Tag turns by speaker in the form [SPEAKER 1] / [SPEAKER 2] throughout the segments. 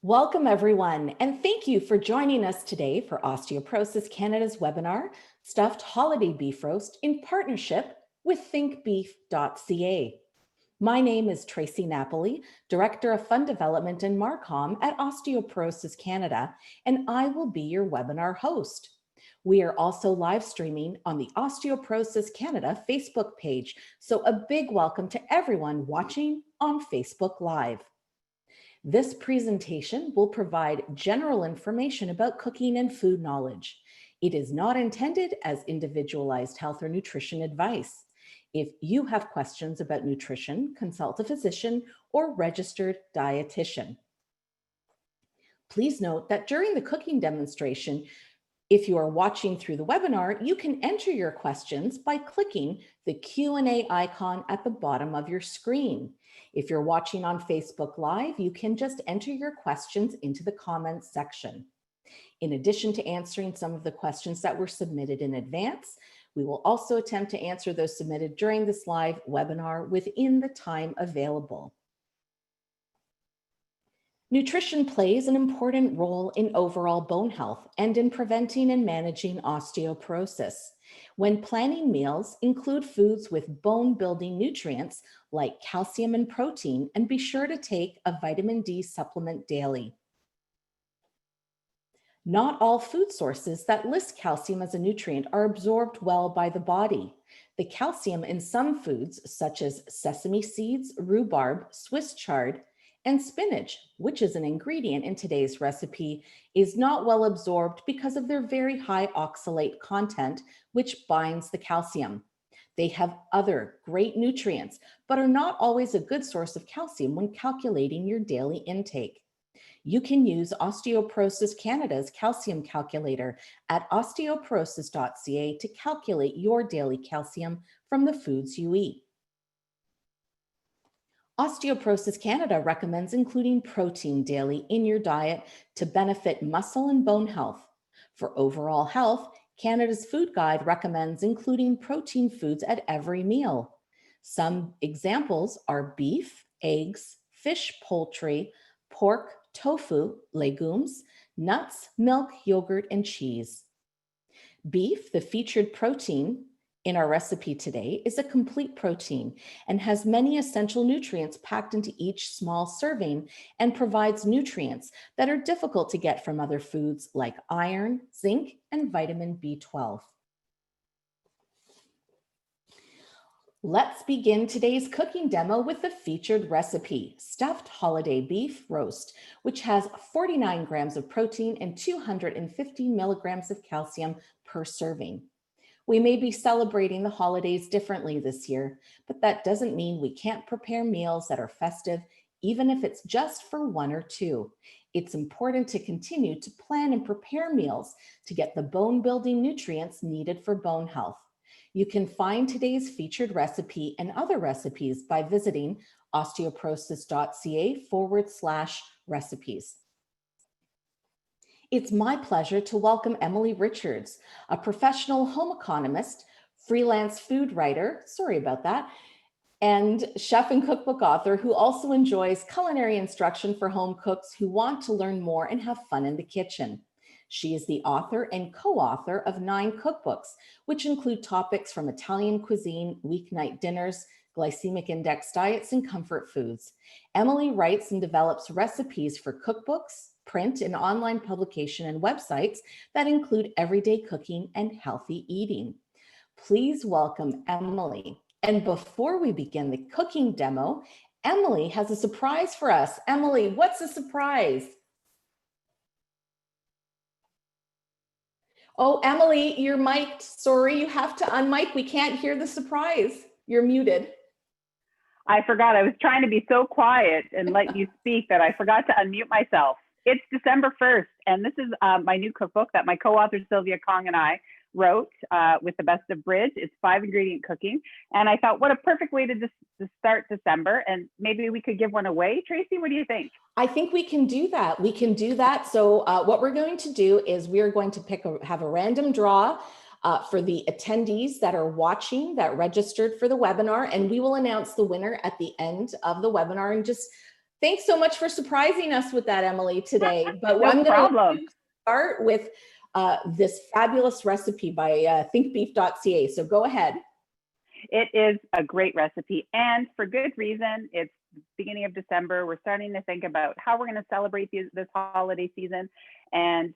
[SPEAKER 1] Welcome everyone, and thank you for joining us today for Osteoporosis Canada's webinar, Stuffed Holiday Beef Roast, in partnership with thinkbeef.ca. My name is Tracie Napoli, Director of Fund Development and MARCOM at Osteoporosis Canada, and I will be your webinar host. We are also live streaming on the Osteoporosis Canada Facebook page, so a big welcome to everyone watching on Facebook Live. This presentation will provide general information about cooking and food knowledge. It is not intended as individualized health or nutrition advice. If you have questions about nutrition, consult a physician or registered dietitian. Please note that during the cooking demonstration, if you are watching through the webinar, you can enter your questions by clicking the Q&A icon at the bottom of your screen. If you're watching on Facebook Live, you can just enter your questions into the comments section. In addition to answering some of the questions that were submitted in advance, we will also attempt to answer those submitted during this live webinar within the time available. Nutrition plays an important role in overall bone health and in preventing and managing osteoporosis. When planning meals, include foods with bone-building nutrients like calcium and protein, and be sure to take a vitamin D supplement daily. Not all food sources that list calcium as a nutrient are absorbed well by the body. The calcium in some foods, such as sesame seeds, rhubarb, Swiss chard, and spinach, which is an ingredient in today's recipe, is not well absorbed because of their very high oxalate content, which binds the calcium. They have other great nutrients, but are not always a good source of calcium when calculating your daily intake. You can use Osteoporosis Canada's calcium calculator at osteoporosis.ca to calculate your daily calcium from the foods you eat. Osteoporosis Canada recommends including protein daily in your diet to benefit muscle and bone health. For overall health, Canada's Food Guide recommends including protein foods at every meal. Some examples are beef, eggs, fish, poultry, pork, tofu, legumes, nuts, milk, yogurt, and cheese. Beef, the featured protein in our recipe today, is a complete protein and has many essential nutrients packed into each small serving and provides nutrients that are difficult to get from other foods like iron, zinc, and vitamin B12. Let's begin today's cooking demo with the featured recipe, Stuffed Holiday Beef Roast, which has 49 grams of protein and 250 milligrams of calcium per serving. We may be celebrating the holidays differently this year, but that doesn't mean we can't prepare meals that are festive, even if it's just for one or two. It's important to continue to plan and prepare meals to get the bone-building nutrients needed for bone health. You can find today's featured recipe and other recipes by visiting osteoporosis.ca/recipes. It's my pleasure to welcome Emily Richards, a professional home economist, freelance food writer, sorry about that, and chef and cookbook author who also enjoys culinary instruction for home cooks who want to learn more and have fun in the kitchen. She is the author and co-author of 9 cookbooks, which include topics from Italian cuisine, weeknight dinners, glycemic index diets, and comfort foods. Emily writes and develops recipes for cookbooks, print and online publication, and websites that include everyday cooking and healthy eating. Please welcome Emily. And before we begin the cooking demo, Emily has a surprise for us. Emily, what's the surprise? Oh, Emily, you're mic'd. Sorry, you have to unmic. We can't hear the surprise. You're muted.
[SPEAKER 2] I forgot. I was trying to be so quiet and let you speak that I forgot to unmute myself. It's December 1st, and this is my new cookbook that my co-author Sylvia Kong and I wrote with the Best of Bridge. It's 5-ingredient cooking, and I thought, what a perfect way to start December, and maybe we could give one away. Tracie, what do you think?
[SPEAKER 1] I think we can do that. We can do that. So what we're going to do is we're going to have a random draw for the attendees that are watching that registered for the webinar, and we will announce the winner at the end of the webinar. And just Thanks so much for surprising us with that, Emily, today. But
[SPEAKER 2] No
[SPEAKER 1] I'm going
[SPEAKER 2] problem.
[SPEAKER 1] to start with this fabulous recipe by thinkbeef.ca. So go ahead.
[SPEAKER 2] It is a great recipe, and for good reason. It's the beginning of December. We're starting to think about how we're going to celebrate this holiday season. And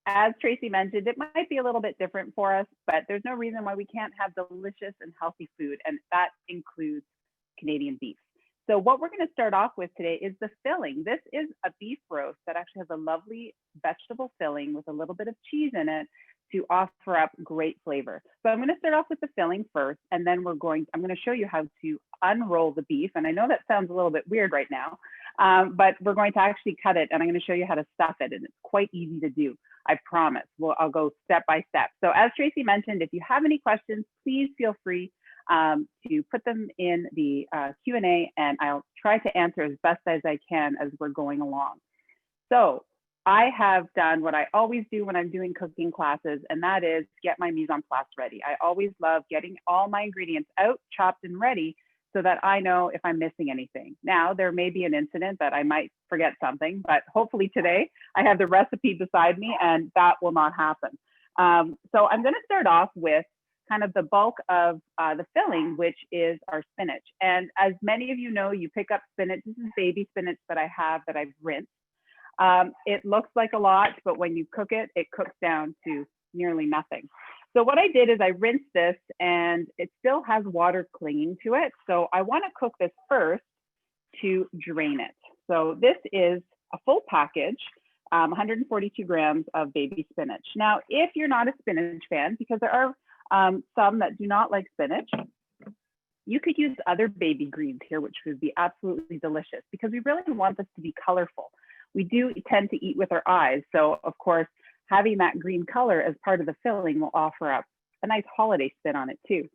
[SPEAKER 2] as Tracie mentioned, it might be a little bit different for us, but there's no reason why we can't have delicious and healthy food, and that includes Canadian beef. So what we're going to start off with today is the filling. This is a beef roast that actually has a lovely vegetable filling with a little bit of cheese in it to offer up great flavor. So I'm going to start off with the filling first, and then I'm going to show you how to unroll the beef. And I know that sounds a little bit weird right now, but we're going to actually cut it, and I'm going to show you how to stuff it, and it's quite easy to do. I promise. Well, I'll go step by step. So as Tracie mentioned, if you have any questions, please feel free to put them in the Q&A, and I'll try to answer as best as I can as we're going along. So I have done what I always do when I'm doing cooking classes, and that is get my mise en place ready. I always love getting all my ingredients out, chopped and ready, so that I know if I'm missing anything. Now, there may be an incident that I might forget something, but hopefully today I have the recipe beside me and that will not happen. So I'm going to start off with kind of the bulk of the filling, which is our spinach. And as many of you know, you pick up spinach. This is baby spinach that I have that I've rinsed. It looks like a lot, but when you cook it, it cooks down to nearly nothing. So what I did is I rinsed this, and it still has water clinging to it. So I want to cook this first to drain it. So this is a full package, 142 grams of baby spinach. Now, if you're not a spinach fan, because there are some that do not like spinach, you could use other baby greens here, which would be absolutely delicious, because we really want this to be colorful. We do tend to eat with our eyes. So of course, having that green color as part of the filling will offer up a nice holiday spin on it too.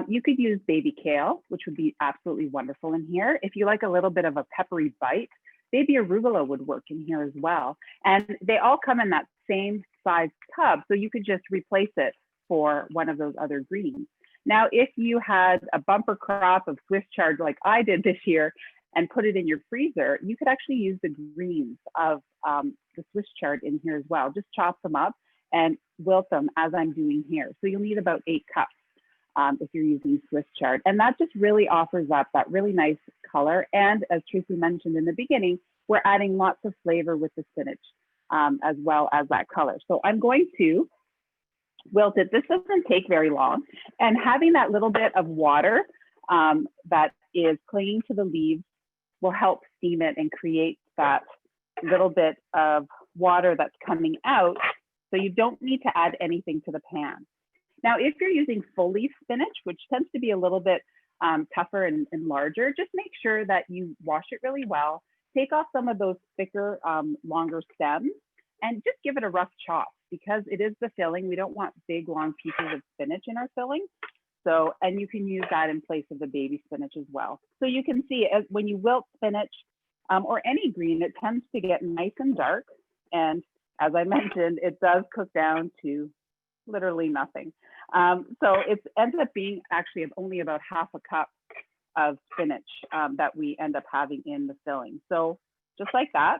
[SPEAKER 2] You could use baby kale, which would be absolutely wonderful in here. If you like a little bit of a peppery bite, baby arugula would work in here as well. And they all come in that same size tub, so you could just replace it for one of those other greens. Now, if you had a bumper crop of Swiss chard like I did this year and put it in your freezer, you could actually use the greens of the Swiss chard in here as well. Just chop them up and wilt them as I'm doing here. So you'll need about 8 cups if you're using Swiss chard. And that just really offers up that really nice color. And as Tracie mentioned in the beginning, we're adding lots of flavor with the spinach as well as that color. So I'm going to wilt it. This doesn't take very long. And having that little bit of water that is clinging to the leaves will help steam it and create that little bit of water that's coming out. So you don't need to add anything to the pan. Now, if you're using full leaf spinach, which tends to be a little bit tougher and larger, just make sure that you wash it really well. Take off some of those thicker, longer stems, and just give it a rough chop, because it is the filling. We don't want big, long pieces of spinach in our filling. So, and you can use that in place of the baby spinach as well. So you can see when you wilt spinach or any green, it tends to get nice and dark. And as I mentioned, it does cook down to literally nothing. So it ends up being actually only about half a cup of spinach that we end up having in the filling. So just like that,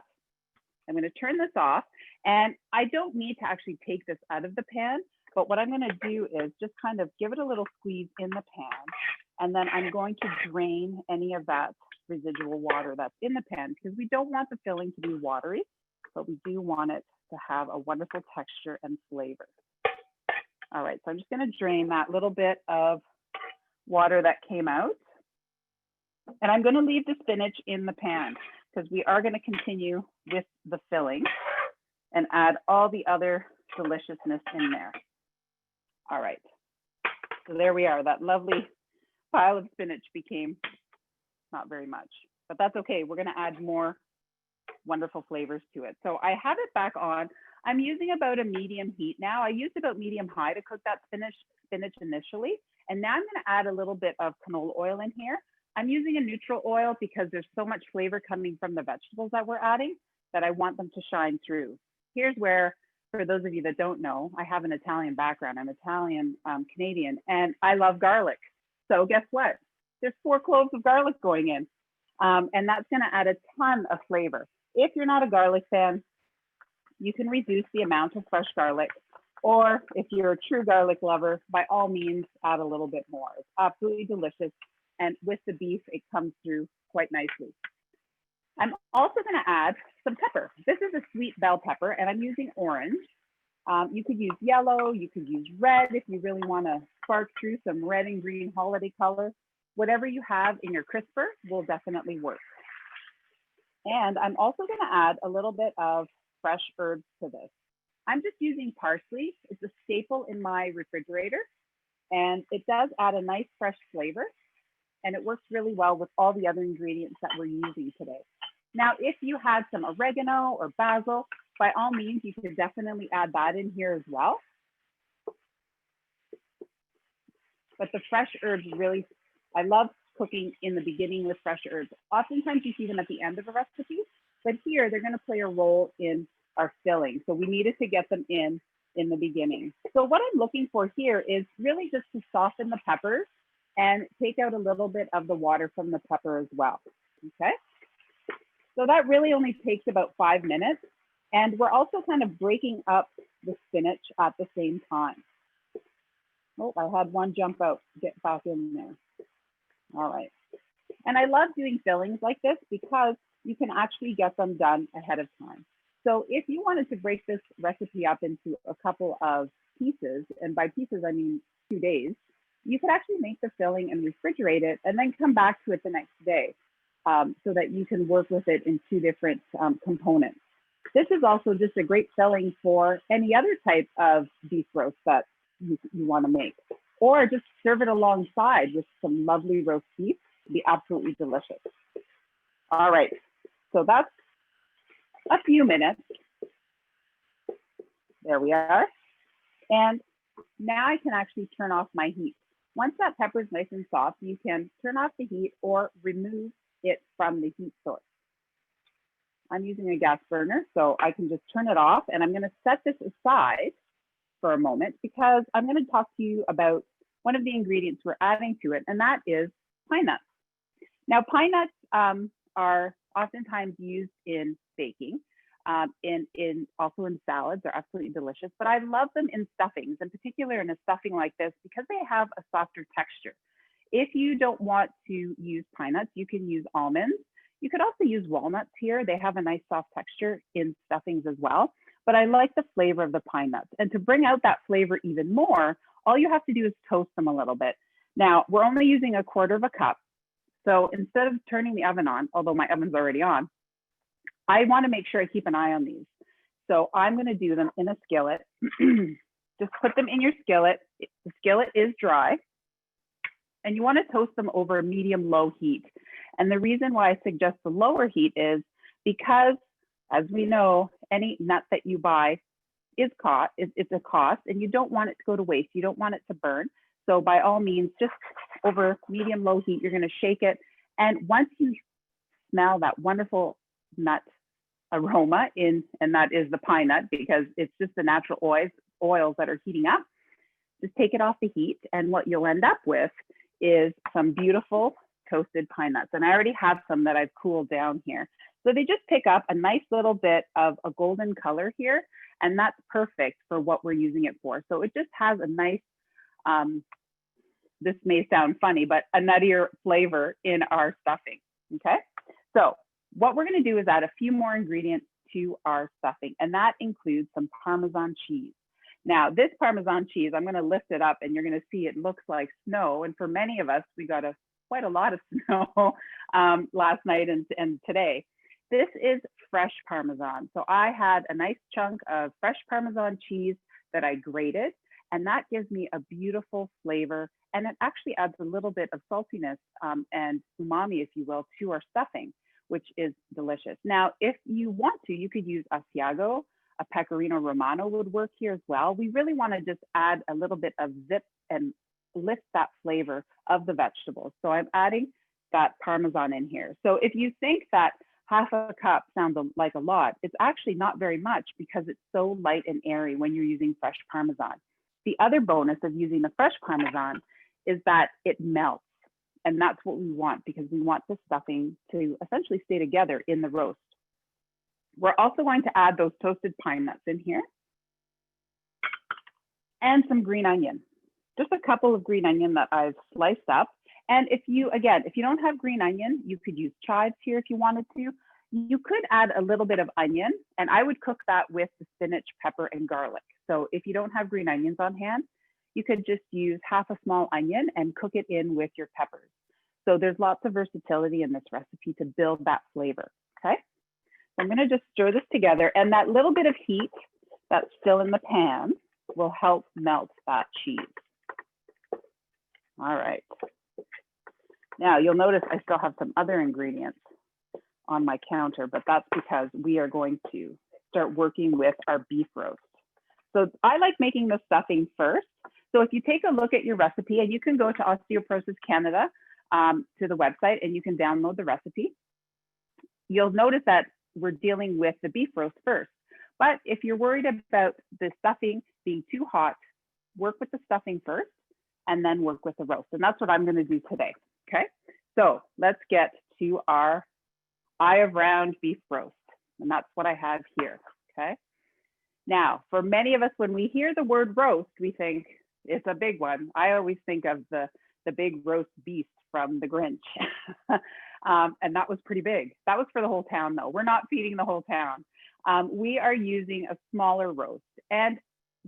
[SPEAKER 2] I'm going to turn this off, and I don't need to actually take this out of the pan, but what I'm going to do is just kind of give it a little squeeze in the pan, and then I'm going to drain any of that residual water that's in the pan, because we don't want the filling to be watery, but we do want it to have a wonderful texture and flavor. All right, so I'm just going to drain that little bit of water that came out, and I'm going to leave the spinach in the pan, because we are going to continue with the filling and add all the other deliciousness in there. All right, so there we are. That lovely pile of spinach became not very much, but that's okay. We're going to add more wonderful flavors to it. So I have it back on. I'm using about a medium heat now. I used about medium high to cook that spinach initially, and now I'm going to add a little bit of canola oil in here. I'm using a neutral oil because there's so much flavor coming from the vegetables that we're adding that I want them to shine through. Here's where, for those of you that don't know, I have an Italian background. I'm Italian Canadian, and I love garlic. So guess what? There's 4 cloves of garlic going in. And that's going to add a ton of flavor. If you're not a garlic fan, you can reduce the amount of fresh garlic, or if you're a true garlic lover, by all means, add a little bit more. It's absolutely delicious. And with the beef, it comes through quite nicely. I'm also going to add some pepper. This is a sweet bell pepper, and I'm using orange. You could use yellow, you could use red if you really want to spark through some red and green holiday color. Whatever you have in your crisper will definitely work. And I'm also going to add a little bit of fresh herbs to this. I'm just using parsley. It's a staple in my refrigerator, and it does add a nice fresh flavor, and it works really well with all the other ingredients that we're using today. Now, if you had some oregano or basil, by all means, you could definitely add that in here as well. But the fresh herbs really, I love cooking in the beginning with fresh herbs. Oftentimes you see them at the end of a recipe, but here they're going to play a role in our filling. So we needed to get them in the beginning. So what I'm looking for here is really just to soften the peppers and take out a little bit of the water from the pepper as well. Okay. So that really only takes about 5 minutes. And we're also kind of breaking up the spinach at the same time. Oh, I had one jump out, get back in there. All right. And I love doing fillings like this because you can actually get them done ahead of time. So if you wanted to break this recipe up into a couple of pieces, and by pieces, I mean 2 days, you could actually make the filling and refrigerate it and then come back to it the next day so that you can work with it in 2 different components. This is also just a great filling for any other type of beef roast that you want to make, or just serve it alongside with some lovely roast beef. It'd be absolutely delicious. All right, so that's a few minutes. There we are. And now I can actually turn off my heat. Once that pepper is nice and soft, you can turn off the heat or remove it from the heat source. I'm using a gas burner, so I can just turn it off, and I'm going to set this aside for a moment because I'm going to talk to you about one of the ingredients we're adding to it, and that is pine nuts. Now, pine nuts are oftentimes used in baking, also in salads. They're absolutely delicious, but I love them in stuffings, in particular in a stuffing like this, because they have a softer texture. If you don't want to use pine nuts, you can use almonds. You could also use walnuts here. They have a nice soft texture in stuffings as well, but I like the flavor of the pine nuts. And to bring out that flavor even more, all you have to do is toast them a little bit. Now, we're only using 1/4 cup. So instead of turning the oven on, although my oven's already on, I want to make sure I keep an eye on these. So I'm going to do them in a skillet. Just put them in your skillet. The skillet is dry. And you want to toast them over a medium-low heat. And the reason why I suggest the lower heat is because, as we know, any nut that you buy is it's a cost, and you don't want it to go to waste. You don't want it to burn. So by all means, just over medium-low heat, you're going to shake it. And once you smell that wonderful nut aroma and that is the pine nut, because it's just the natural oils that are heating up, just take it off the heat. And what you'll end up with is some beautiful toasted pine nuts. And I already have some that I've cooled down here. So they just pick up a nice little bit of a golden color here, and that's perfect for what we're using it for. So it just has a nice, this may sound funny, but a nuttier flavor in our stuffing, okay? So what we're gonna do is add a few more ingredients to our stuffing, and that includes some Parmesan cheese. Now, this Parmesan cheese, I'm going to lift it up and you're going to see it looks like snow. And for many of us, we got quite a lot of snow last night and today. This is fresh Parmesan. So I had a nice chunk of fresh Parmesan cheese that I grated, and that gives me a beautiful flavor. And it actually adds a little bit of saltiness and umami, if you will, to our stuffing, which is delicious. Now, if you want to, you could use Asiago. A Pecorino Romano would work here as well. We really want to just add a little bit of zip and lift that flavor of the vegetables. So I'm adding that Parmesan in here. So if you think that 1/2 cup sounds like a lot, it's actually not very much because it's so light and airy when you're using fresh Parmesan. The other bonus of using the fresh Parmesan is that it melts. And that's what we want because we want the stuffing to essentially stay together in the roast. We're also going to add those toasted pine nuts in here and some green onion. Just a couple of green onion that I've sliced up. And if you don't have green onion, you could use chives here if you wanted to. You could add a little bit of onion, and I would cook that with the spinach, pepper, and garlic. So if you don't have green onions on hand, you could just use half a small onion and cook it in with your peppers. So there's lots of versatility in this recipe to build that flavor, okay? So I'm gonna just stir this together, and that little bit of heat that's still in the pan will help melt that cheese. All right. Now you'll notice I still have some other ingredients on my counter, but that's because we are going to start working with our beef roast. So I like making the stuffing first. So if you take a look at your recipe, and you can go to Osteoporosis Canada to the website and you can download the recipe, you'll notice that we're dealing with the beef roast first. But if you're worried about the stuffing being too hot, work with the stuffing first and then work with the roast. And that's what I'm going to do today. Okay, so let's get to our eye of round beef roast. And that's what I have here. Okay, now for many of us, when we hear the word roast, we think it's a big one. I always think of the big roast beast from the Grinch. And that was pretty big. That was for the whole town though. We're not feeding the whole town. We are using a smaller roast. And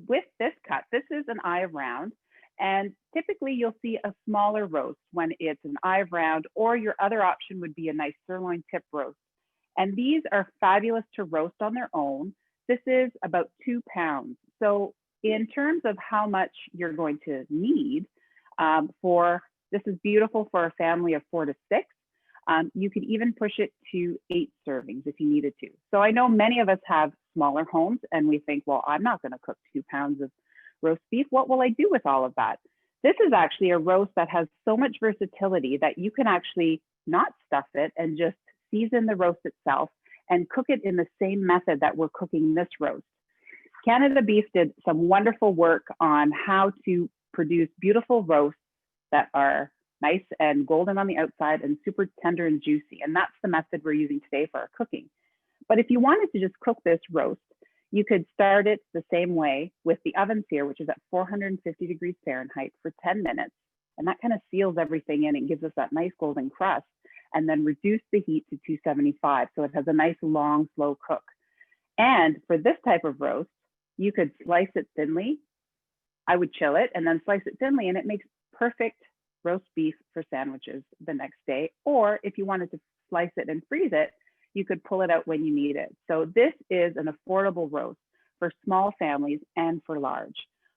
[SPEAKER 2] with this cut, this is an eye of round. And typically you'll see a smaller roast when it's an eye of round, or your other option would be a nice sirloin tip roast. And these are fabulous to roast on their own. This is about 2 pounds. So in terms of how much you're going to need this is beautiful for a family of 4 to 6. You could even push it to 8 servings if you needed to. So I know many of us have smaller homes and we think, well, I'm not going to cook 2 pounds of roast beef. What will I do with all of that? This is actually a roast that has so much versatility that you can actually not stuff it and just season the roast itself and cook it in the same method that we're cooking this roast. Canada Beef did some wonderful work on how to produce beautiful roasts that are nice and golden on the outside and super tender and juicy. And that's the method we're using today for our cooking. But if you wanted to just cook this roast, you could start it the same way with the oven sear, which is at 450 degrees Fahrenheit for 10 minutes. And that kind of seals everything in and gives us that nice golden crust, and then reduce the heat to 275. So it has a nice long, slow cook. And for this type of roast, you could slice it thinly. I would chill it and then slice it thinly, and it makes perfect roast beef for sandwiches the next day. Or if you wanted to slice it and freeze it, you could pull it out when you need it. So this is an affordable roast for small families and for large.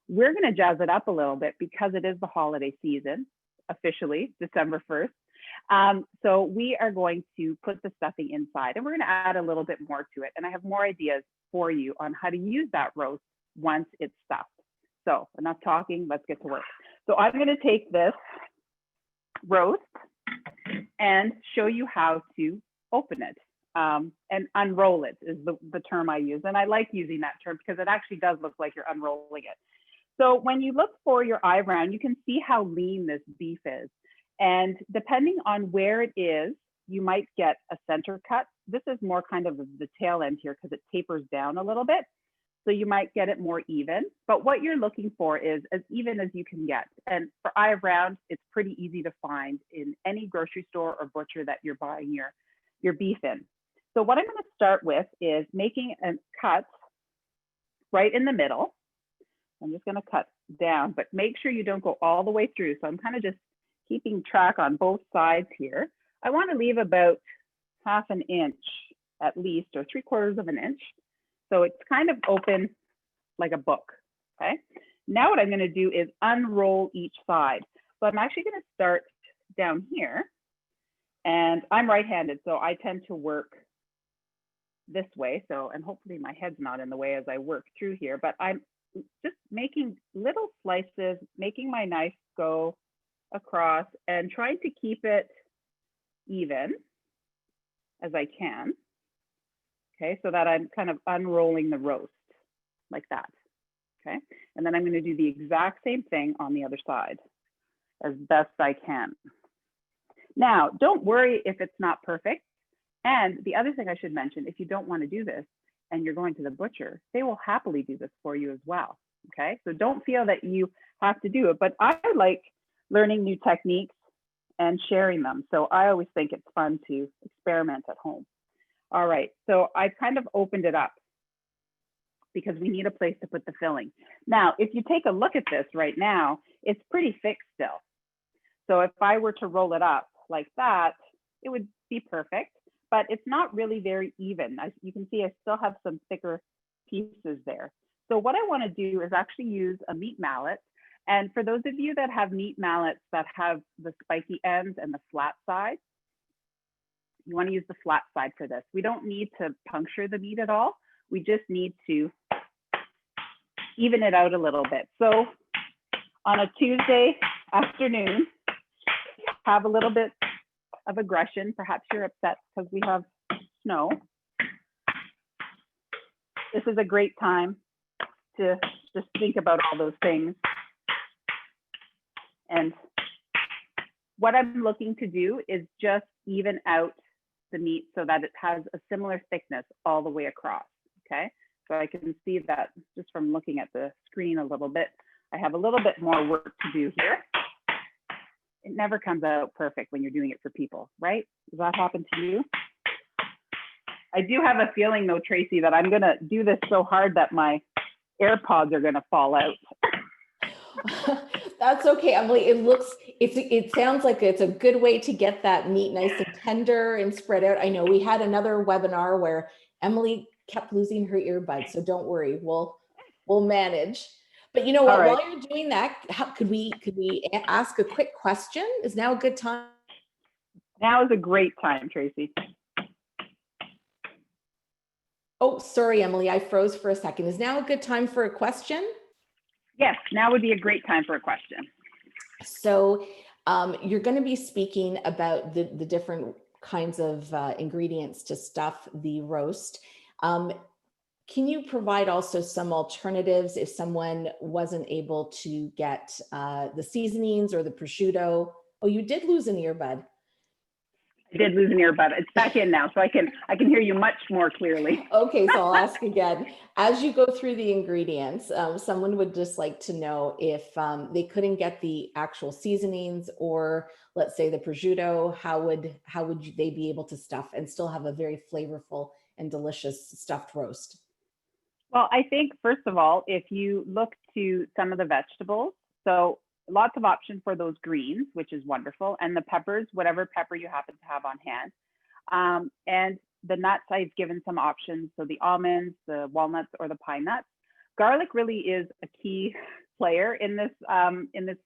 [SPEAKER 2] We're going to jazz it up a little bit because it is the holiday season, officially December 1st. So we are going to put the stuffing inside, and we're going to add a little bit more to it. And I have more ideas for you on how to use that roast once it's stuffed. So enough talking, let's get to work. So I'm going to take this roast and show you how to open it. And unroll it is the term I use. And I like using that term because it actually does look like you're unrolling it. So when you look for your eye round, you can see how lean this beef is. And depending on where it is, you might get a center cut. This is more kind of the tail end here because it tapers down a little bit. So you might get it more even. But what you're looking for is as even as you can get. And for eye round, it's pretty easy to find in any grocery store or butcher that you're buying your beef in. So what I'm going to start with is making a cut right in the middle. I'm just going to cut down, but make sure you don't go all the way through. So I'm kind of just keeping track on both sides here. I want to leave about 1/2 inch at least, or 3/4 of an inch. So it's kind of open like a book, okay? Now what I'm going to do is unroll each side. So I'm actually going to start down here, and I'm right-handed, so I tend to work this way. So, and hopefully my head's not in the way as I work through here, but I'm just making little slices, making my knife go across and trying to keep it even as I can. Okay, so that I'm kind of unrolling the roast like that. Okay, and then I'm going to do the exact same thing on the other side as best I can. Now, don't worry if it's not perfect. And the other thing I should mention, if you don't want to do this and you're going to the butcher, they will happily do this for you as well. Okay, so don't feel that you have to do it, but I like learning new techniques and sharing them. So I always think it's fun to experiment at home. All right, so I've kind of opened it up because we need a place to put the filling. Now, if you take a look at this right now, it's pretty thick still. So if I were to roll it up like that, it would be perfect, but it's not really very even. You can see I still have some thicker pieces there. So what I want to do is actually use a meat mallet. And for those of you that have meat mallets that have the spiky ends and the flat side, you want to use the flat side for this. We don't need to puncture the meat at all. We just need to even it out a little bit. So on a Tuesday afternoon, have a little bit of aggression. Perhaps you're upset because we have snow. This is a great time to just think about all those things. And what I'm looking to do is just even out the meat so that it has a similar thickness all the way across, okay? So I can see that just from looking at the screen a little bit. I have a little bit more work to do here. It never comes out perfect when you're doing it for people, right? Does that happen to you? I do have a feeling though, Tracie, that I'm gonna do this so hard that my AirPods are gonna fall out.
[SPEAKER 1] That's okay, Emily. It sounds like it's a good way to get that meat nice and tender and spread out. I know we had another webinar where Emily kept losing her earbuds, so don't worry, we'll manage. But you know what,
[SPEAKER 2] Right.
[SPEAKER 1] while you're doing that, could we ask a quick question? Is now a good time?
[SPEAKER 2] Now is a great time, Tracie.
[SPEAKER 1] Oh, sorry, Emily, I froze for a second. Is now a good time for a question?
[SPEAKER 2] Yes, now would be a great time for a question.
[SPEAKER 1] So you're going to be speaking about the different kinds of ingredients to stuff the roast. Can you provide also some alternatives if someone wasn't able to get the seasonings or the prosciutto? Oh, you did lose an earbud.
[SPEAKER 2] I did lose an earbud. It's back in now, so I can hear you much more clearly.
[SPEAKER 1] Okay, so I'll ask again. As you go through the ingredients, someone would just like to know if they couldn't get the actual seasonings or let's say the prosciutto, how would they be able to stuff and still have a very flavorful and delicious stuffed roast?
[SPEAKER 2] Well, I think first of all, if you look to some of the vegetables, so lots of options for those greens, which is wonderful, and the peppers, whatever pepper you happen to have on hand. And the nuts, I've given some options. So the almonds, the walnuts, or the pine nuts. Garlic really is a key player in this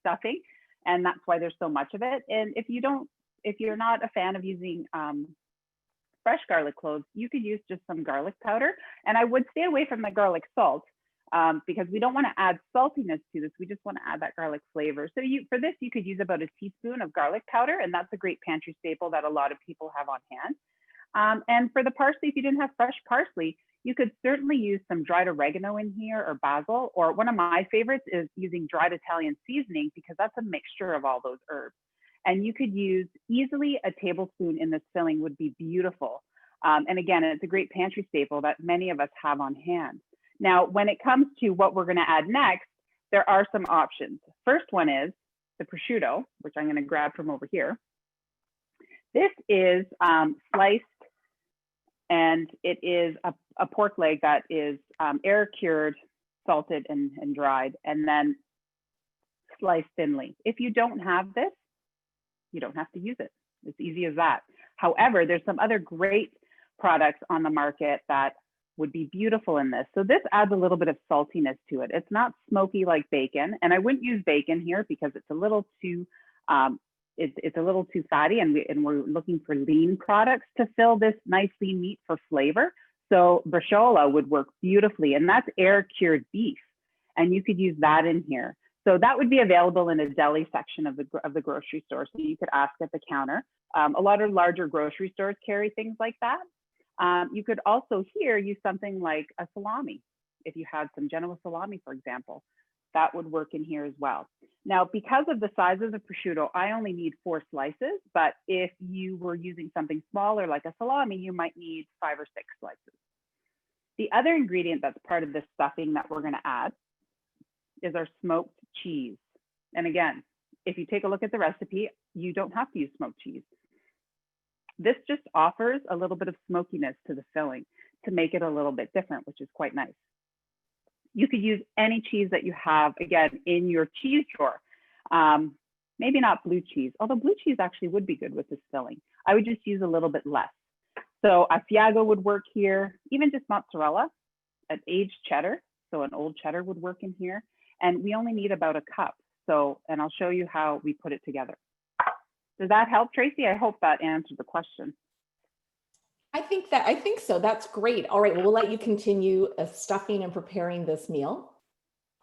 [SPEAKER 2] stuffing, and that's why there's so much of it. And if you're not a fan of using fresh garlic cloves, you could use just some garlic powder. And I would stay away from the garlic salt because we don't want to add saltiness to this. We just want to add that garlic flavor. So for this, you could use about a teaspoon of garlic powder, and that's a great pantry staple that a lot of people have on hand. And for the parsley, if you didn't have fresh parsley, you could certainly use some dried oregano in here or basil, or one of my favorites is using dried Italian seasoning because that's a mixture of all those herbs. And you could use easily a tablespoon in this filling would be beautiful. And again, it's a great pantry staple that many of us have on hand. Now, when it comes to what we're going to add next, there are some options. First one is the prosciutto, which I'm going to grab from over here. This is sliced, and it is a pork leg that is air cured, salted, and dried, and then sliced thinly. If you don't have this, you don't have to use it. It's easy as that. However, there's some other great products on the market that would be beautiful in this. So this adds a little bit of saltiness to it. It's not smoky like bacon, and I wouldn't use bacon here because it's a little too it's a little too fatty, and we're looking for lean products to fill this nice lean meat for flavor. So bresaola would work beautifully, and that's air cured beef, and you could use that in here. So that would be available in a deli section of the grocery store. So you could ask at the counter. A lot of larger grocery stores carry things like that. You could also here use something like a salami. If you had some Genoa salami, for example, that would work in here as well. Now, because of the size of the prosciutto, I only need 4 slices, but if you were using something smaller like a salami, you might need 5 or 6 slices. The other ingredient that's part of this stuffing that we're gonna add is our smoked cheese. And again, if you take a look at the recipe, you don't have to use smoked cheese. This just offers a little bit of smokiness to the filling to make it a little bit different, which is quite nice. You could use any cheese that you have, again, in your cheese drawer. Maybe not blue cheese, although blue cheese actually would be good with this filling. I would just use a little bit less. So Asiago would work here, even just mozzarella, an aged cheddar. So an old cheddar would work in here. And we only need about a cup. So, and I'll show you how we put it together. Does that help, Tracie? I hope that answered the question.
[SPEAKER 1] I think so. That's great. All right, well, we'll let you continue stuffing and preparing this meal.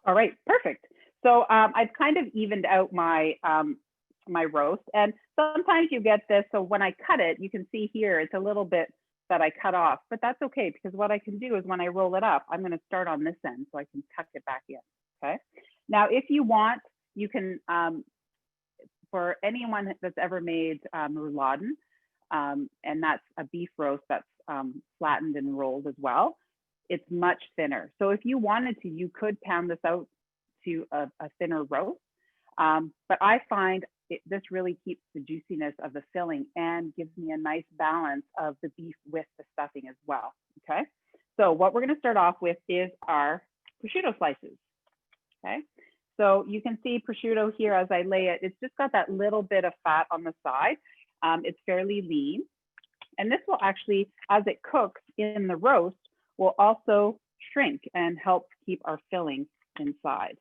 [SPEAKER 2] All right, perfect. So I've kind of evened out my my roast, and sometimes you get this. So when I cut it, you can see here it's a little bit that I cut off, but that's okay because what I can do is when I roll it up, I'm going to start on this end so I can tuck it back in. Okay. Now, if you want, you can, for anyone that's ever made rouladen, and that's a beef roast that's flattened and rolled as well, it's much thinner. So if you wanted to, you could pound this out to a thinner roast. But I find this really keeps the juiciness of the filling and gives me a nice balance of the beef with the stuffing as well. Okay. So what we're going to start off with is our prosciutto slices. Okay. So you can see prosciutto here as I lay it, it's just got that little bit of fat on the side. It's fairly lean. And this will actually, as it cooks in the roast, will also shrink and help keep our filling inside.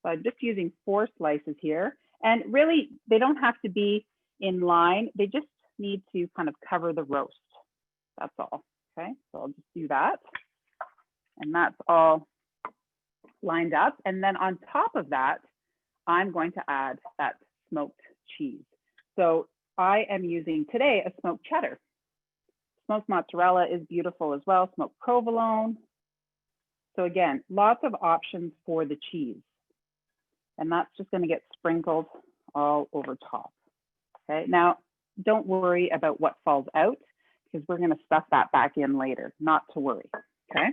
[SPEAKER 2] So I'm just using 4 slices here. And really, they don't have to be in line. They just need to kind of cover the roast. That's all. Okay, so I'll just do that. And that's all lined up. And then on top of that, I'm going to add that smoked cheese. So I am using today a smoked cheddar. Smoked mozzarella is beautiful as well, smoked provolone. So again, lots of options for the cheese. And that's just going to get sprinkled all over top. Okay, now don't worry about what falls out because we're going to stuff that back in later, not to worry. Okay,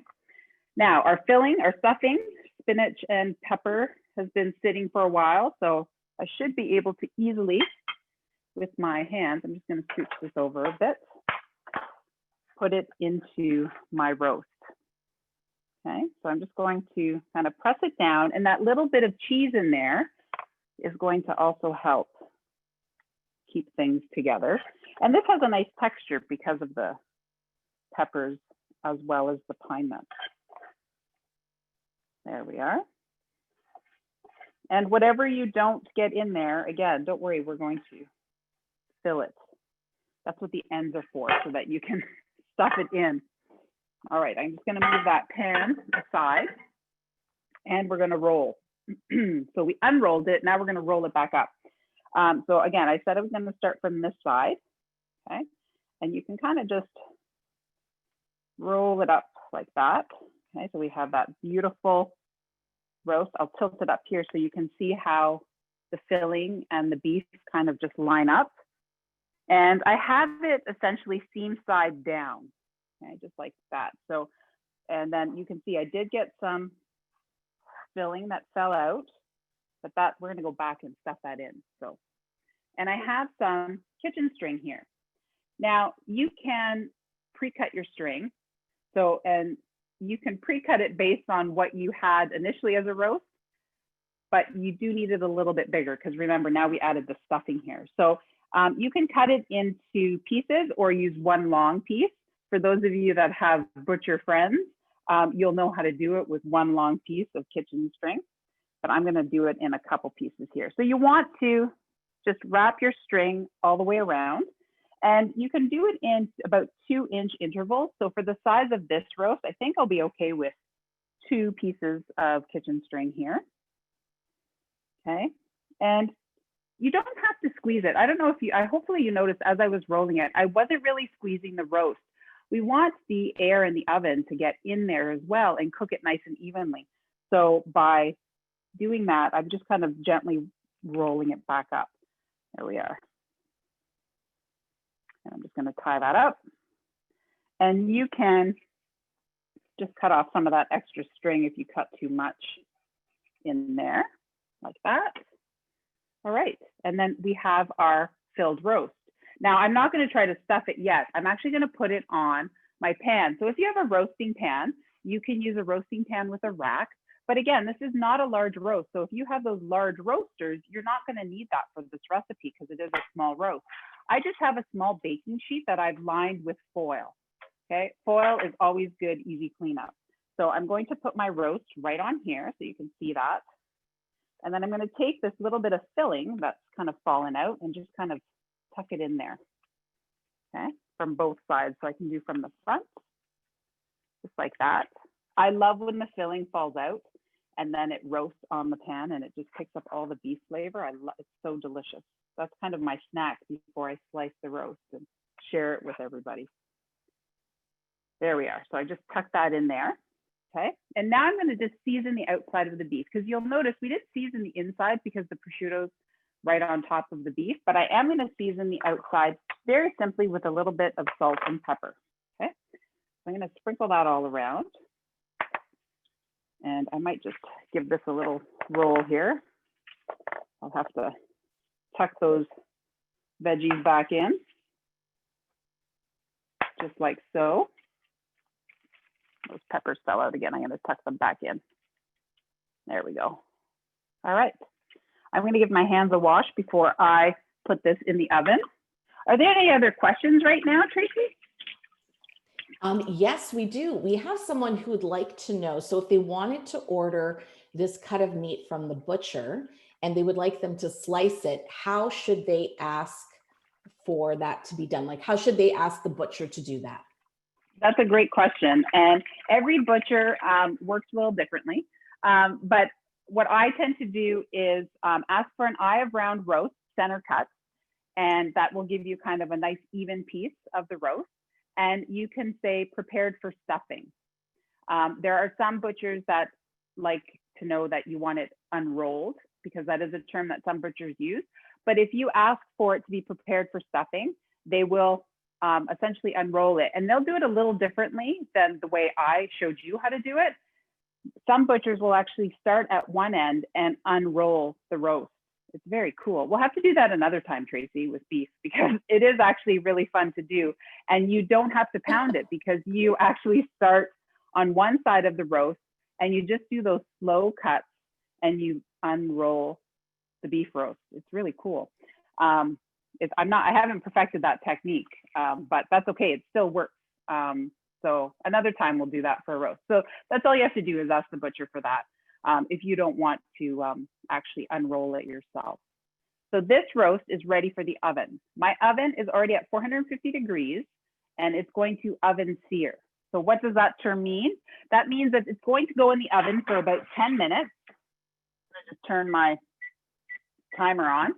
[SPEAKER 2] now our filling, our stuffing, spinach and pepper has been sitting for a while. So I should be able to easily, with my hands, I'm just going to scooch this over a bit, put it into my roast. Okay, so I'm just going to kind of press it down, and that little bit of cheese in there is going to also help keep things together. And this has a nice texture because of the peppers as well as the pine nuts. There we are. And whatever you don't get in there, again, don't worry, we're going to fill it. That's what the ends are for, so that you can stuff it in. All right, I'm just going to move that pan aside and we're going to roll. So we unrolled it. Now we're going to roll it back up. So again, I said I was going to start from this side. Okay. And you can kind of just roll it up like that. Okay. So we have that beautiful roast. I'll tilt it up here so you can see how the filling and the beef kind of just line up. And I have it essentially seam side down. Okay, just like that. So, and then you can see I did get some filling that fell out, but that we're going to go back and stuff that in. So, and I have some kitchen string here. Now you can pre-cut your string. So, and you can pre-cut it based on what you had initially as a roast, but you do need it a little bit bigger because remember, now we added the stuffing here. So you can cut it into pieces or use one long piece. For those of you that have butcher friends, you'll know how to do it with one long piece of kitchen string, but I'm going to do it in a couple pieces here. So you want to just wrap your string all the way around, and you can do it in about 2-inch intervals. So for the size of this roast, I think I'll be okay with 2 pieces of kitchen string here. Okay, and you don't have to squeeze it. I don't know if you, hopefully you noticed as I was rolling it, I wasn't really squeezing the roast. We want the air in the oven to get in there as well and cook it nice and evenly. So by doing that, I'm just kind of gently rolling it back up. There we are. And I'm just going to tie that up. And you can just cut off some of that extra string if you cut too much in there, like that. All right, and then we have our filled roast. Now, I'm not going to try to stuff it yet. I'm actually going to put it on my pan. So if you have a roasting pan, you can use a roasting pan with a rack. But again, this is not a large roast. So if you have those large roasters, you're not going to need that for this recipe because it is a small roast. I just have a small baking sheet that I've lined with foil. Okay, foil is always good, easy cleanup. So I'm going to put my roast right on here so you can see that. And then I'm going to take this little bit of filling that's kind of fallen out and just kind of tuck it in there, okay, from both sides. So I can do from the front, just like that. I love when the filling falls out and then it roasts on the pan and it just picks up all the beef flavor. It's so delicious. That's kind of my snack before I slice the roast and share it with everybody. There we are. So I just tucked that in there. Okay. And now I'm going to just season the outside of the beef because you'll notice we didn't season the inside because the prosciutto's right on top of the beef, but I am going to season the outside very simply with a little bit of salt and pepper. Okay. So I'm going to sprinkle that all around. And I might just give this a little roll here. I'll have to tuck those veggies back in, just like so. Those peppers fell out again. I'm going to tuck them back in. There we go. All right. I'm going to give my hands a wash before I put this in the oven. Are there any other questions right now, Tracie?
[SPEAKER 1] Yes, we do. We have someone who would like to know. So if they wanted to order this cut of meat from the butcher and they would like them to slice it, how should they ask for that to be done? Like, how should they ask the butcher to do that?
[SPEAKER 2] That's a great question. And every butcher works a little differently. But what I tend to do is ask for an eye of round roast, center cut, and that will give you kind of a nice even piece of the roast. And you can say prepared for stuffing. There are some butchers that like to know that you want it unrolled because that is a term that some butchers use. But if you ask for it to be prepared for stuffing, they will essentially unroll it. And they'll do it a little differently than the way I showed you how to do it. Some butchers will actually start at one end and unroll the roast. It's very cool. We'll have to do that another time, Tracie, with beef, because it is actually really fun to do. And you don't have to pound it because you actually start on one side of the roast and you just do those slow cuts and you unroll the beef roast. It's really cool. I haven't perfected that technique, but that's okay. It still works. So another time we'll do that for a roast. So that's all you have to do is ask the butcher for that if you don't want to actually unroll it yourself. So this roast is ready for the oven. My oven is already at 450 degrees and it's going to oven sear. So what does that term mean? That means that it's going to go in the oven for about 10 minutes. I'll just turn my timer on.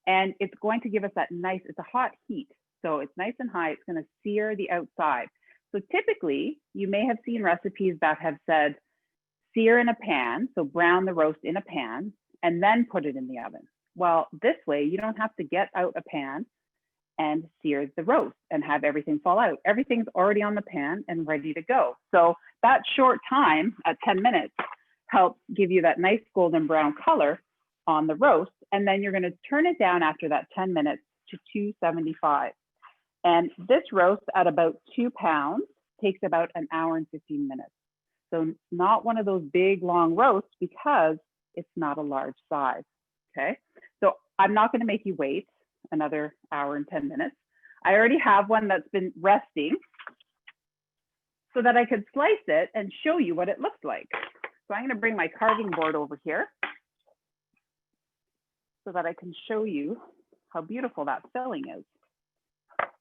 [SPEAKER 2] And it's going to give us that nice, it's a hot heat. So it's nice and high, it's gonna sear the outside. So typically, you may have seen recipes that have said, sear in a pan, so brown the roast in a pan, and then put it in the oven. Well, this way, you don't have to get out a pan and sear the roast and have everything fall out. Everything's already on the pan and ready to go. So that short time at 10 minutes helps give you that nice golden brown color on the roast. And then you're gonna turn it down after that 10 minutes to 275. And this roast at about 2 pounds takes about an hour and 15 minutes. So not one of those big long roasts because it's not a large size, okay? So I'm not gonna make you wait another hour and 10 minutes. I already have one that's been resting so that I could slice it and show you what it looks like. So I'm gonna bring my carving board over here so that I can show you how beautiful that filling is.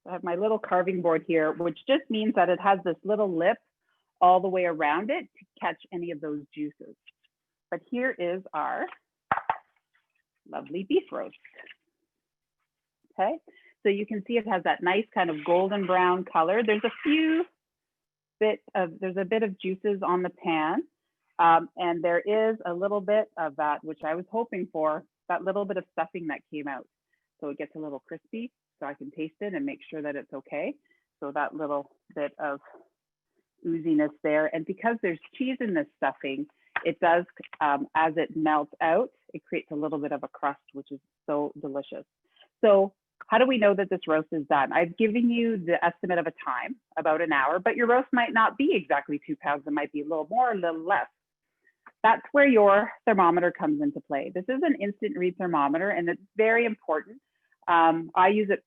[SPEAKER 2] I have my little carving board here, which just means that it has this little lip all the way around it to catch any of those juices. But here is our lovely beef roast. Okay, so you can see it has that nice kind of golden brown color. There's a bit of juices on the pan, And there is a little bit of that, which I was hoping for, that little bit of stuffing that came out. So it gets a little crispy, so I can taste it and make sure that it's okay. So that little bit of ooziness there. And because there's cheese in this stuffing, it does, as it melts out, it creates a little bit of a crust, which is so delicious. So how do we know that this roast is done? I've given you the estimate of a time, about an hour, but your roast might not be exactly 2 pounds. It might be a little more, a little less. That's where your thermometer comes into play. This is an instant read thermometer, and it's very important. I use it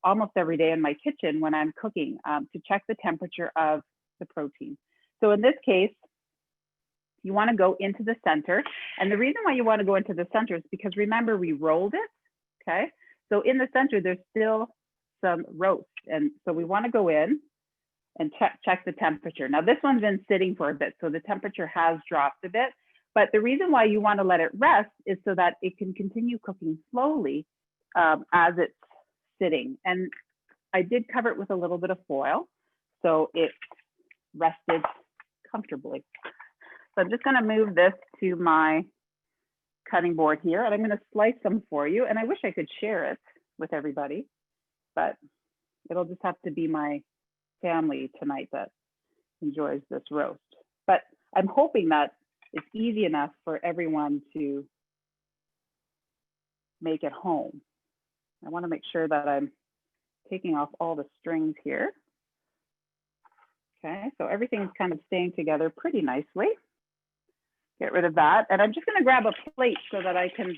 [SPEAKER 2] almost every day in my kitchen when I'm cooking to check the temperature of the protein. So in this case, you want to go into the center. And the reason why you want to go into the center is because remember, we rolled it, okay? So in the center, there's still some roast. And so we want to go in and check the temperature. Now this one's been sitting for a bit, so the temperature has dropped a bit. But the reason why you want to let it rest is so that it can continue cooking slowly as it's sitting. And I did cover it with a little bit of foil, so it rested comfortably. So I'm just going to move this to my cutting board here, and I'm going to slice them for you. And I wish I could share it with everybody, but it'll just have to be my family tonight that enjoys this roast. But I'm hoping that it's easy enough for everyone to make at home. I want to make sure that I'm taking off all the strings here. Okay, so everything's kind of staying together pretty nicely. Get rid of that. And I'm just going to grab a plate so that I can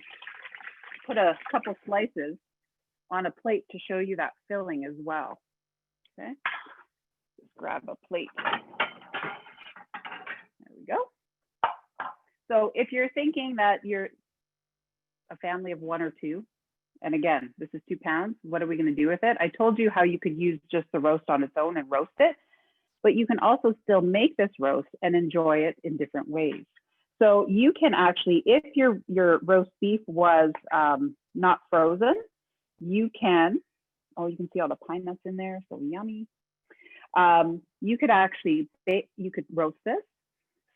[SPEAKER 2] put a couple slices on a plate to show you that filling as well. Okay, just grab a plate. There we go. So if you're thinking that you're a family of 1 or 2, and again, this is 2 pounds, what are we going to do with it? I told you how you could use just the roast on its own and roast it, but you can also still make this roast and enjoy it in different ways. So you can actually, if your roast beef was not frozen, you can, oh, you can see all the pine nuts in there, so yummy. You could actually, you could roast this,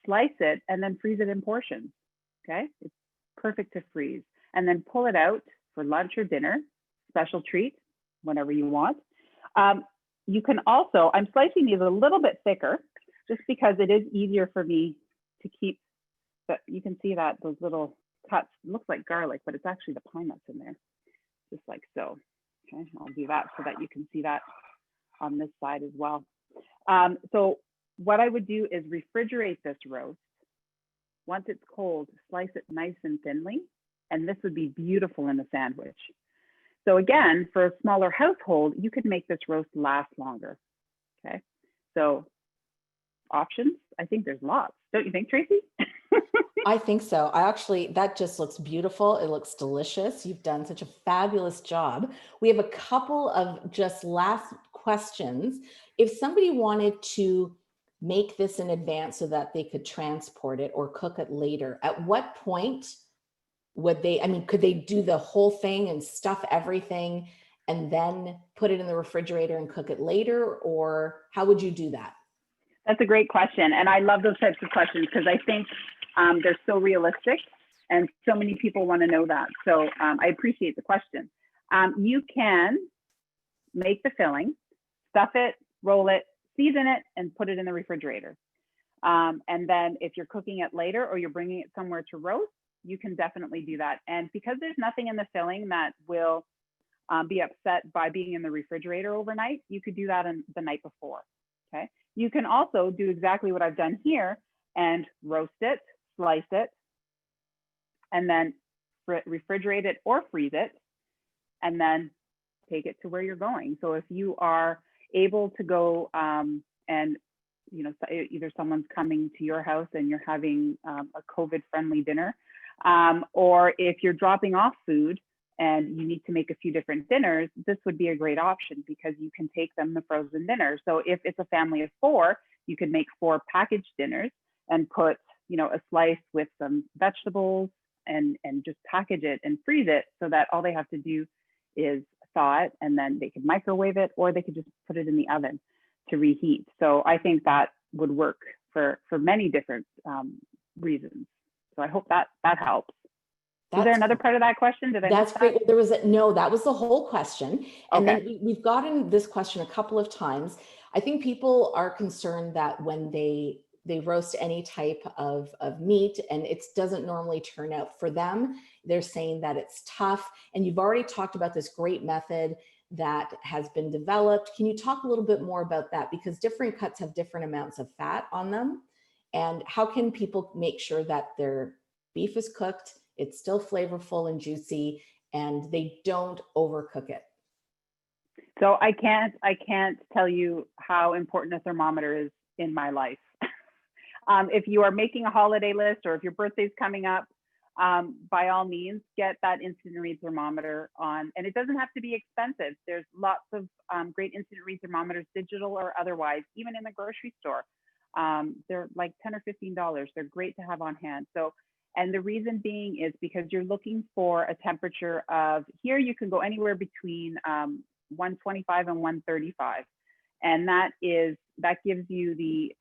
[SPEAKER 2] slice it, and then freeze it in portions, okay? It's perfect to freeze. And then pull it out for lunch or dinner, special treat, whenever you want. You can also, I'm slicing these a little bit thicker, just because it is easier for me to keep, but you can see that those little cuts, looks like garlic, but it's actually the pine nuts in there, just like so. Okay, I'll do that so that you can see that on this side as well. So what I would do is refrigerate this roast. Once it's cold, slice it nice and thinly, and this would be beautiful in a sandwich. So again, for a smaller household, you could make this roast last longer, okay? So options, I think there's lots. Don't you think, Tracie?
[SPEAKER 1] I think so. That just looks beautiful. It looks delicious. You've done such a fabulous job. We have a couple of just last questions. If somebody wanted to make this in advance so that they could transport it or cook it later, at what point would they, I mean, could they do the whole thing and stuff everything and then put it in the refrigerator and cook it later? Or how would you do that?
[SPEAKER 2] That's a great question. And I love those types of questions because I think they're so realistic and so many people want to know that. So I appreciate the question. You can make the filling, stuff it, roll it, season it, and put it in the refrigerator. And then if you're cooking it later or you're bringing it somewhere to roast, you can definitely do that. And because there's nothing in the filling that will be upset by being in the refrigerator overnight, you could do that the night before, okay? You can also do exactly what I've done here and roast it, slice it, and then refrigerate it or freeze it, and then take it to where you're going. So if you are able to go and you know, either someone's coming to your house and you're having a COVID-friendly dinner, or if you're dropping off food and you need to make a few different dinners, this would be a great option because you can take them the frozen dinner. So if it's a family of 4, you could make 4 packaged dinners and put, you know, a slice with some vegetables and just package it and freeze it so that all they have to do is thaw it, and then they could microwave it, or they could just put it in the oven to reheat. So I think that would work for many different reasons. So I hope that helps.
[SPEAKER 1] That's,
[SPEAKER 2] is there another part of that question? Did I
[SPEAKER 1] that's
[SPEAKER 2] miss
[SPEAKER 1] great.
[SPEAKER 2] that?
[SPEAKER 1] There was no, that was the whole question. And
[SPEAKER 2] Okay.
[SPEAKER 1] then we've gotten this question a couple of times. I think people are concerned that when they roast any type of meat and it doesn't normally turn out for them, they're saying that it's tough. And you've already talked about this great method that has been developed. Can you talk a little bit more about that? Because different cuts have different amounts of fat on them. And how can people make sure that their beef is cooked, it's still flavorful and juicy, and they don't overcook it?
[SPEAKER 2] So I can't tell you how important a thermometer is in my life. If you are making a holiday list or if your birthday's coming up, by all means, get that instant read thermometer on. And it doesn't have to be expensive. There's lots of great instant read thermometers, digital or otherwise, even in the grocery store. They're like $10 or $15. They're great to have on hand. So, and the reason being is because you're looking for a temperature of, here you can go anywhere between 125 and 135. And that gives you the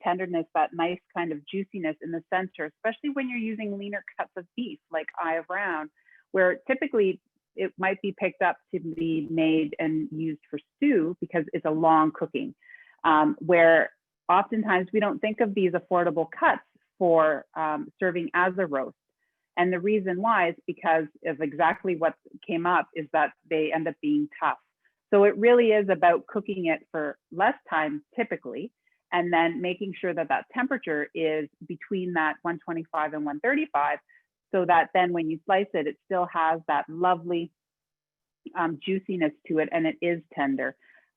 [SPEAKER 2] tenderness, that nice kind of juiciness in the center, especially when you're using leaner cuts of beef like eye of round, where typically it might be picked up to be made and used for stew because it's a long cooking, where oftentimes we don't think of these affordable cuts for serving as a roast. And the reason why is because of exactly what came up, is that they end up being tough. So it really is about cooking it for less time typically, and then making sure that that temperature is between that 125 and 135, so that then when you slice it, it still has that lovely juiciness to it, and it is tender.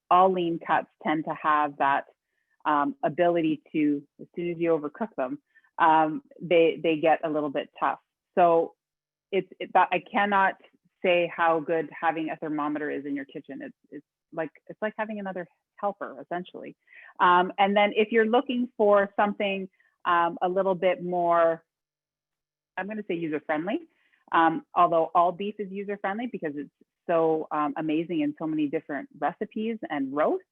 [SPEAKER 2] All lean cuts tend to have that ability to, as soon as you overcook them, they get a little bit tough. So I cannot say how good having a thermometer is in your kitchen. It's like having another helper, essentially. And then if you're looking for something a little bit more, I'm going to say user-friendly, although all beef is user-friendly because it's so amazing in so many different recipes and roasts.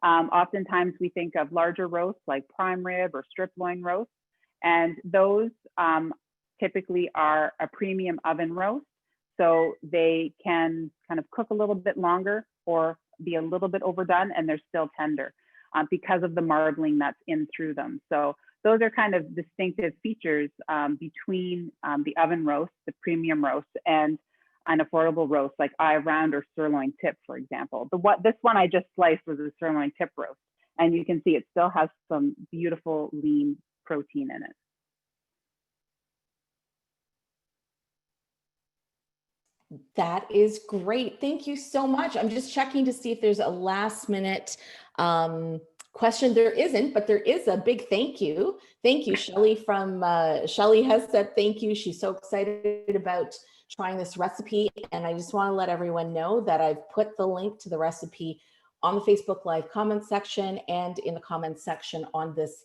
[SPEAKER 2] Oftentimes we think of larger roasts like prime rib or strip loin roasts, and those typically are a premium oven roast. So they can kind of cook a little bit longer or be a little bit overdone, and they're still tender because of the marbling that's in through them. So those are kind of distinctive features between the oven roast, the premium roast, and an affordable roast like eye round or sirloin tip, for example. This one I just sliced was a sirloin tip roast, and you can see it still has some beautiful lean protein in it.
[SPEAKER 1] That is great. Thank you so much. I'm just checking to see if there's a last minute question. There isn't, but there is a big thank you. Thank you, Shelley from Shelley has said thank you. She's so excited about trying this recipe. And I just want to let everyone know that I've put the link to the recipe on the Facebook Live comment section and in the comments section on this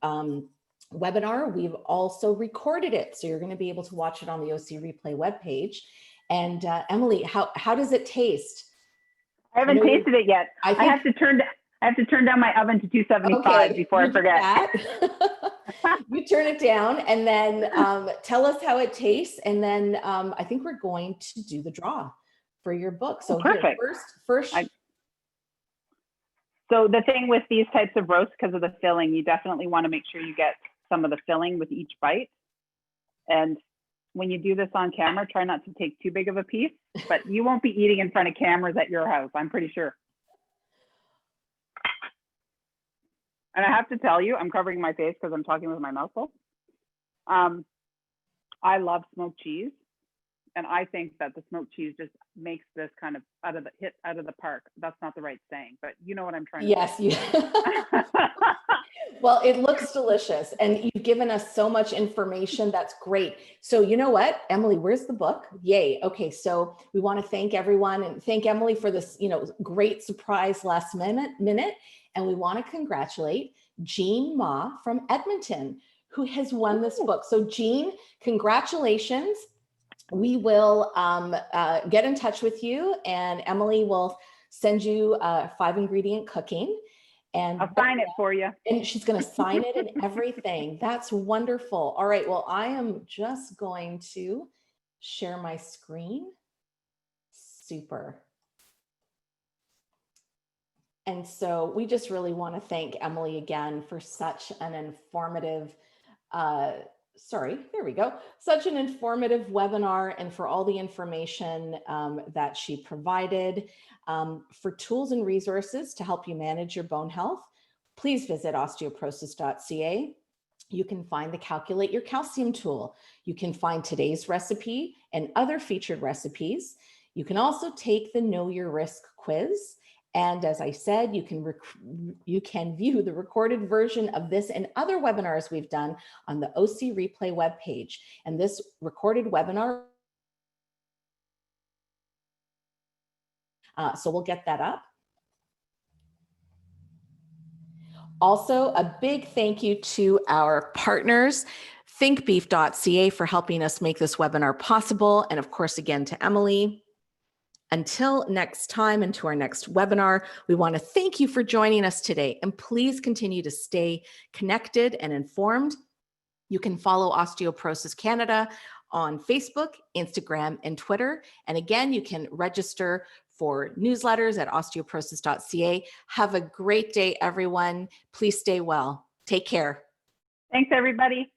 [SPEAKER 1] webinar. We've also recorded it, so you're going to be able to watch it on the OC Replay webpage. And Emily, how does it taste?
[SPEAKER 2] I haven't tasted it yet. I have to turn down my oven to 275 before I forget.
[SPEAKER 1] You turn it down and then tell us how it tastes. And then I think we're going to do the draw for your book. So
[SPEAKER 2] perfect.
[SPEAKER 1] First.
[SPEAKER 2] So the thing with these types of roasts, because of the filling, you definitely want to make sure you get some of the filling with each bite. And when you do this on camera, try not to take too big of a piece, but you won't be eating in front of cameras at your house, I'm pretty sure. And I have to tell you, I'm covering my face because I'm talking with my mouth full. I love smoked cheese. And I think that the smoked cheese just makes this kind of hit out of the park. That's not the right saying, but you know what I'm trying to say.
[SPEAKER 1] Yes. Well, it looks delicious, and you've given us so much information. That's great. So you know what, Emily, where's the book? Yay. Okay. So we want to thank everyone and thank Emily for this, great surprise last minute. And we want to congratulate Jean Ma from Edmonton, who has won this book. So Jean, congratulations. We will get in touch with you, and Emily will send you 5-ingredient cooking. And
[SPEAKER 2] I'll sign it for you.
[SPEAKER 1] And she's going to sign it and everything. That's wonderful. All right. Well, I am just going to share my screen. Super. And so we just really want to thank Emily again for such an informative, such an informative webinar, and for all the information that she provided. For tools and resources to help you manage your bone health, please visit osteoporosis.ca. You can find the Calculate Your Calcium tool. You can find today's recipe and other featured recipes. You can also take the Know Your Risk quiz. And as I said, you can view the recorded version of this and other webinars we've done on the OC Replay webpage. And this recorded webinar, so we'll get that up. Also, a big thank you to our partners, thinkbeef.ca, for helping us make this webinar possible. And of course, again, to Emily. Until next time and to our next webinar, we want to thank you for joining us today. And please continue to stay connected and informed. You can follow Osteoporosis Canada on Facebook, Instagram, and Twitter. And again, you can register for newsletters at osteoporosis.ca. Have a great day, everyone. Please stay well. Take care.
[SPEAKER 2] Thanks, everybody.